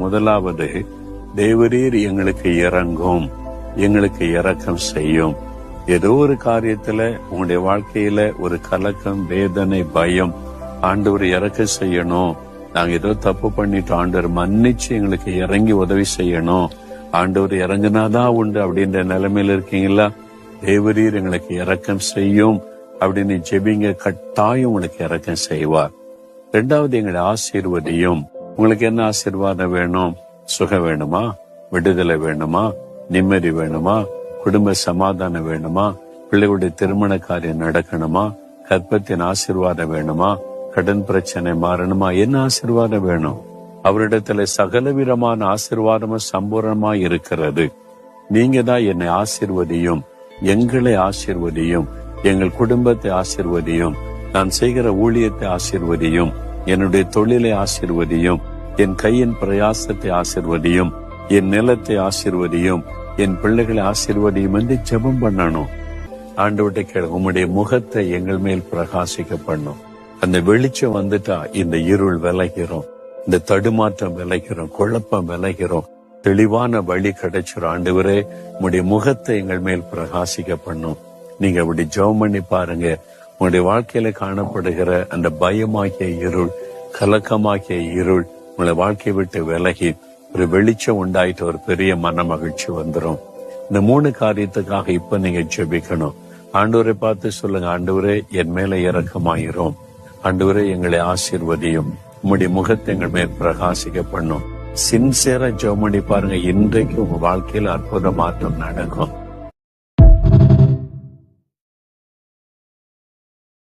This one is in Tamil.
முதலாவது, தேவரீர் எங்களுக்கு இறங்கும், எங்களுக்கு இரக்கம் செய்யும். ஏதோ ஒரு காரியத்துல உங்களுடைய வாழ்க்கையில ஒரு கலக்கம், வேதனை, பயம், ஆண்டவர் இறக்க செய்யணும், நாங்க ஏதோ தப்பு பண்ணிட்டோம், ஆண்டவர் மன்னிச்சு எங்களுக்கு இறங்கி உதவி செய்யணும், ஆண்டவர் இறங்குனாதான் உண்டு அப்படின்ற நிலைமையில இருக்கீங்களா? தேவரீர் எங்களுக்கு இரக்கம் செய்யும் அப்படின்னு ஜெபிங்க. கட்டாயம் உங்களுக்கு இரக்கம் செய்வார். ரெண்டாவது, எங்களை ஆசீர்வதியும். உங்களுக்கு என்ன ஆசீர்வாதம் வேணும்? சுகம் வேணுமா? விடுதலை வேணுமா? நிம்மதி வேணுமா? குடும்ப சமாதானம் வேணுமா? பிள்ளைகளுடைய திருமண காரியம் நடக்கணுமா? கற்பத்தின் ஆசீர்வாதம் வேணுமா? கடன் பிரச்சனை மாறணுமா? என்ன ஆசீர்வாதம் வேணும்? அவரிடத்துல சகலவிதமான ஆசீர்வாதமும் சம்பூர்ணமா இருக்கிறது. நீங்க தான் என்னை ஆசீர்வதியும், எங்களை ஆசீர்வதியும், எங்கள் குடும்பத்தை ஆசீர்வதியும், நான் செய்கிற ஊழியத்தை ஆசீர்வதியும், என்னுடைய தொழிலை ஆசீர்வதியும், என் கையின் பிரயாசத்தை ஆசீர்வதியும், என் நிலத்தை ஆசீர்வதியும், என் பிள்ளைகளை ஆசீர்வதியும் என்று ஜெபம் பண்ணணும். ஆண்டவர்கிட்ட கேளு, உம்முடைய முகத்தை எங்கள் மேல் பிரகாசிக்க பண்ணும். அந்த வெளிச்சம் வந்துட்டா இந்த இருள் விலகிறோம், இந்த தடுமாற்றம் விலகிறோம், குழப்பம் விலகிறோம், தெளிவான வழி கிடைச்சிரும். ஆண்டவரே, உம்முடைய முகத்தை எங்கள் மேல் பிரகாசிக்க பண்ணும். நீங்க அப்படி ஜெபம் பண்ணி பாருங்க. உங்களுடைய வாழ்க்கையில காணப்படுகிற அந்த பயமாகிய இருள், கலக்கமாகிய இருள் உங்களை வாழ்க்கையை விட்டு விலகி ஒரு வெளிச்சம் உண்டாயிட்டு ஒரு பெரிய மன மகிழ்ச்சி வந்துடும். இந்த 3 காரியத்துக்காக இப்ப நீங்க ஜெபிக்கணும். ஆண்டவரை பார்த்து சொல்லுங்க, ஆண்டவரே என் மேல இரக்கமாயிரும், ஆண்டவரே எங்களை ஆசீர்வதியும், உம்முடைய முகத்தை எங்கள் மேல் பிரகாசிக்க பண்ணும். சின்சியரா ஜெபம் பண்ணி பாருங்க. இன்றைக்கு உங்க வாழ்க்கையில அற்புத மாற்றம் நடக்கும்.